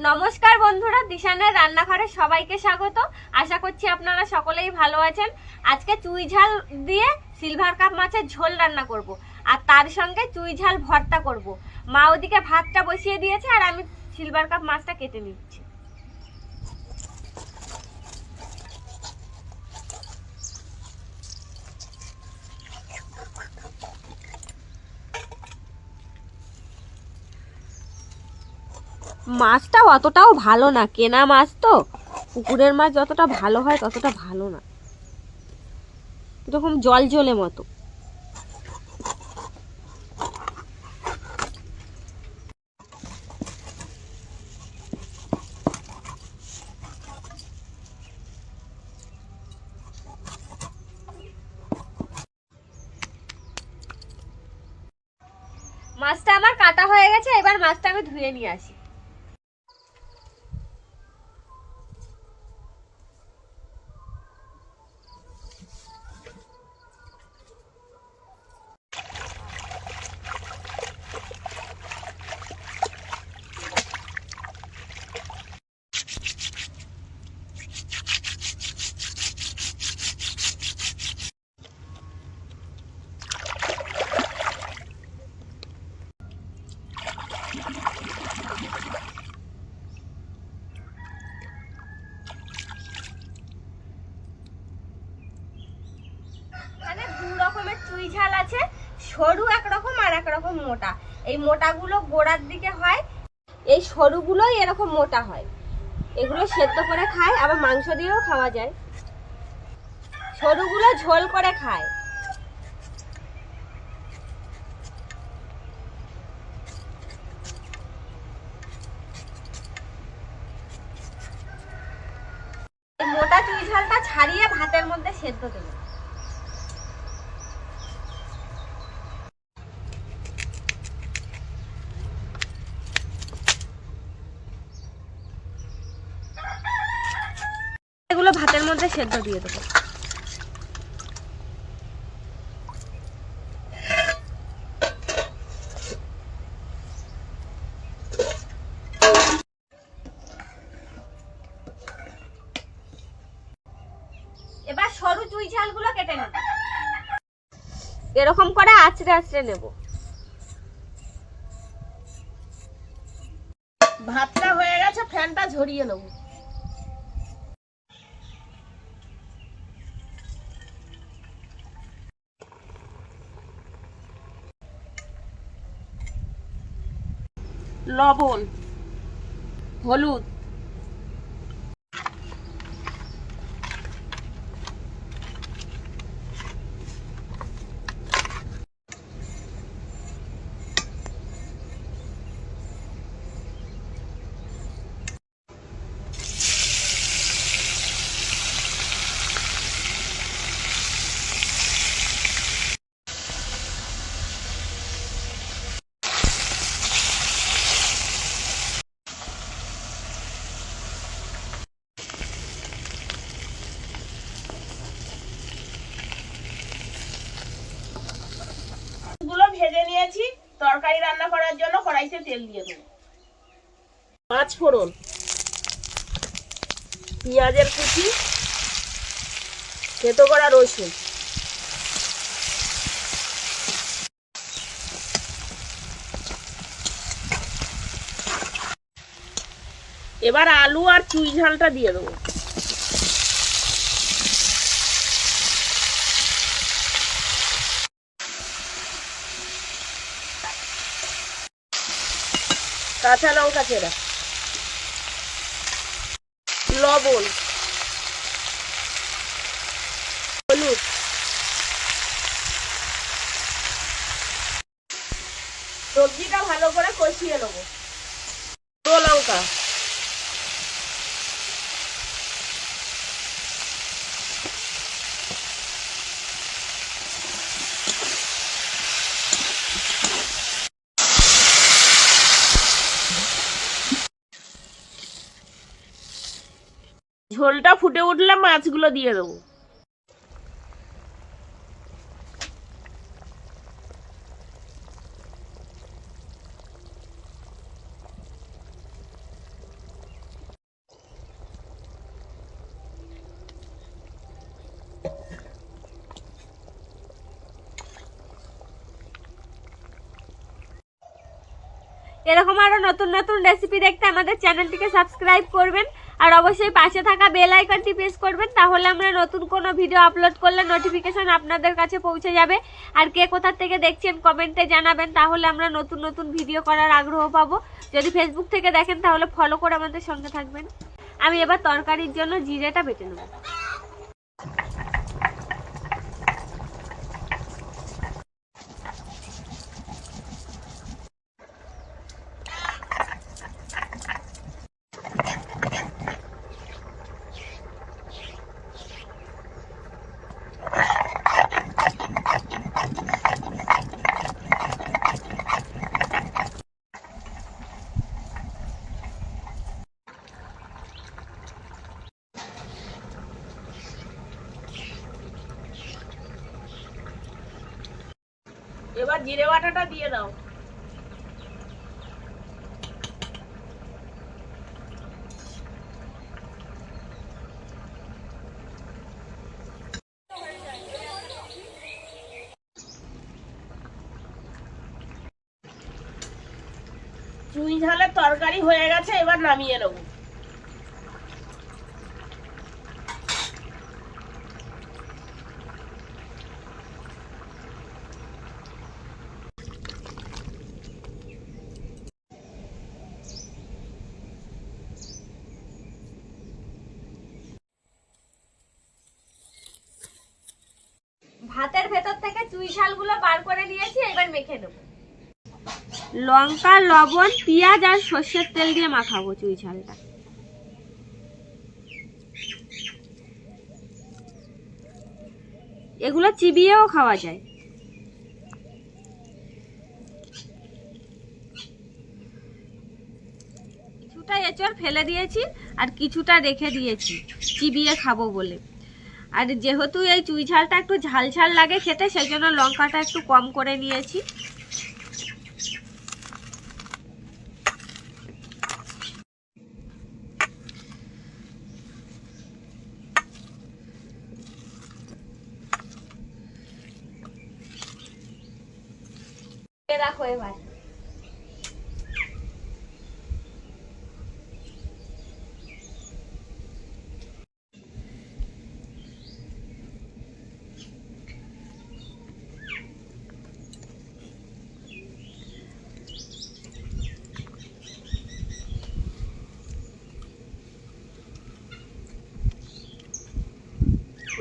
নমস্কার বন্ধুরা, দিশানের রান্নাঘরে সবাইকে স্বাগত। আশা করছি আপনারা সকলেই ভালো আছেন। আজকে চুই ঝাল দিয়ে সিলভার কাপ মাছের ঝোল রান্না করব, আর তার সঙ্গে চুই ঝাল ভর্তা করব। মা ওদিকে ভাতটা বসিয়ে দিয়েছে আর আমি সিলভার কাপ মাছটা কেটে নিচ্ছি। মাছটা অতটাও ভালো না, কেনা মাছ তো। পুকুরের মাছ যতটা ভালো হয় ততটা ভালো না, এরকম জল জলে মতো। মাছটা আমার কাটা হয়ে গেছে, এবার মাছটা আমি ধুয়ে নিয়ে আসি। দু রকমের চুই ঝাল আছে, সরু একরকম আর একরকম মোটা। এই মোটাগুলো গোড়ার দিকে হয়, এই সরুগুলোই এরকম মোটা হয়। এগুলো সেদ্ধ করে খায়, আবার মাংস দিয়েও খাওয়া যায়। সরুগুলো ঝোল করে খায়। মোটা চুই ঝালটা ছাড়িয়ে ভাতের মধ্যে সেদ্ধ দেবো। এগুলো ভাতের মধ্যে সেদ্ধ দিয়ে দেবো। এবার সরু চুই ঝালগুলো কেটে নেব, এরকম করে আঁচড়ে আঁচড়ে নেব। ভাতটা হয়ে গেছে, ফ্যানটা ঝরিয়ে নেব। লবণ, হলুদ, গুলো ভেজে নিয়েছি। তরকারি রান্না করার জন্য কড়াইতে তেল দিয়ে দেবো। পাঁচ ফোড়ন, পেঁয়াজের কুচি, থেতো করা রসুন, এবার আলু আর চুই ঝালটা দিয়ে দেবো। কাঁচা লঙ্কা চেরা, লবণ, হলুদ, সবজিটা ভালো করে কষিয়ে নেবো। লঙ্কা, ঝোলটা ফুটে উঠলে মাছগুলো দিয়ে দেবো। এরকম আরো নতুন নতুন রেসিপি দেখতে আমাদের চ্যানেলটিকে সাবস্ক্রাইব করবেন আর অবশ্যই পাশে থাকা বেল আইকনটি প্রেস করবেন, তাহলে আমরা নতুন কোনো ভিডিও আপলোড করলে নোটিফিকেশন আপনাদের কাছে পৌঁছে যাবে। আর কে কোথা থেকে দেখছেন কমেন্টে জানাবেন, তাহলে আমরা নতুন নতুন ভিডিও করার আগ্রহ পাবো। যদি ফেসবুক থেকে দেখেন তাহলে ফলো করে আমাদের সঙ্গে থাকবেন। আমি এবার তরকারির জন্য জিরেটা বেটে নেব। এবার জিরে বাটাটা দিয়ে দাও। চুই ঝালের তরকারি হয়ে গেছে, এবার নামিয়ে নেবো। ভাতের ভেতর থেকে চুই ঝালগুলো বার করে নিয়েছি, এবার মেখে নেব। লঙ্কা, লবণ, পেঁয়াজ আর সর্ষের তেল দিয়ে মাখাবো চুই ঝালটা। এগুলো চিবিয়েও খাওয়া যায়। কিছুটা এঁচড় ফেলে দিয়েছি আর কিছুটা রেখে দিয়েছি চিবিয়ে খাবো বলে। আর যেহেতু এই চুই ঝালটা একটু ঝাল ঝাল লাগে খেতে, সেই জন্য লঙ্কাটা একটু কম করে নিয়েছি। রাখো এবার।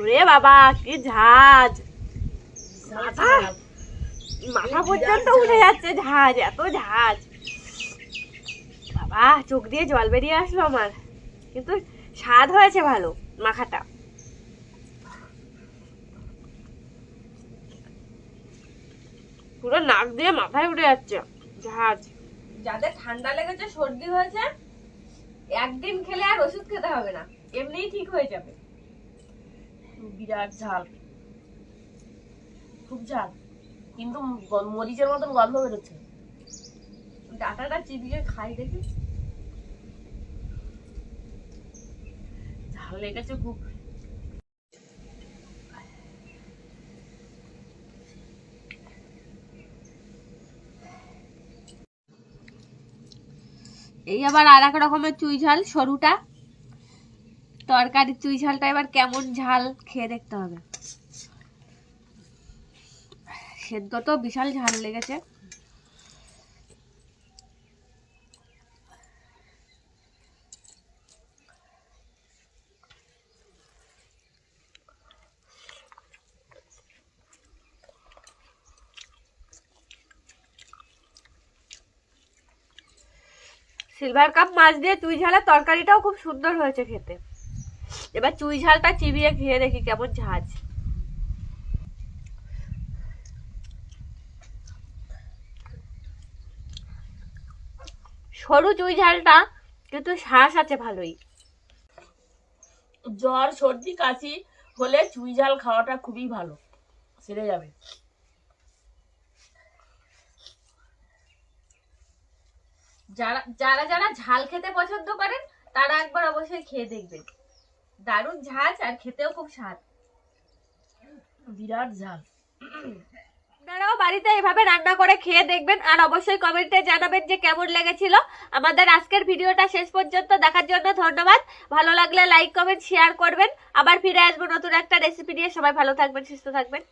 ওরে বাবা কি ঝাঁজ, মাথা পর্যন্ত উঠে যাচ্ছে ঝাঁজ, এত ঝাঁজ। বাবা চোখ দিয়ে জল বেরিয়ে আসলো আমার, কিন্তু স্বাদ হয়েছে ভালো মাখাটা। পুরো নাক দিয়ে মাথায় উঠে যাচ্ছে ঝাঁজ। যাদের ঠান্ডা লেগেছে, সর্দি হয়েছে, একদিন খেলে আর ওষুধ খেতে হবে না, এমনিই ঠিক হয়ে যাবে। বিরাট ঝাল, খুব ঝাল, কিন্তু মরিচের মতন গন্ধ বেরোচ্ছে। ডাটাটা চিবিয়ে খাই দেখি। ঝাল লেগেছে খুব। এই আবার আর এক রকমের চুই ঝাল, সরুটা। তরকারির চুই ঝালটা এবার কেমন ঝাল খেয়ে দেখতে হবে। সেদ্ধ তো বিশাল ঝাল লেগেছে। সিলভার কাপ মাছ দিয়ে চুই ঝালের তরকারিটাও খুব সুন্দর হয়েছে খেতে। এবার চুই ঝালটা চিবিয়ে খেয়ে দেখি কেমন ঝাঁজ। সরু চুই ঝালটা কিন্তু শ্বাস আছে ভালোই। জ্বর সর্দি কাশি হলে চুই ঝাল খাওয়াটা খুবই ভালো, সেরে যাবে। যারা যারা যারা ঝাল খেতে পছন্দ করেন তারা একবার অবশ্যই খেয়ে দেখবেন। দারুণ ঝাল আর খেতেও খুব স্বাদ। বিরাট ঝাল। আপনারাও বাড়িতে এভাবে রান্না করে খেয়ে দেখবেন আর অবশ্যই কমেন্টে জানাবেন যে কেমন লেগেছিল। আমাদের আজকের ভিডিওটা শেষ পর্যন্ত দেখার জন্য ধন্যবাদ। ভালো লাগলে লাইক কমেন্ট শেয়ার করবেন। আবার ফিরে আসবো নতুন একটা রেসিপি নিয়ে। সবাই ভালো থাকবেন, সুস্থ থাকবেন।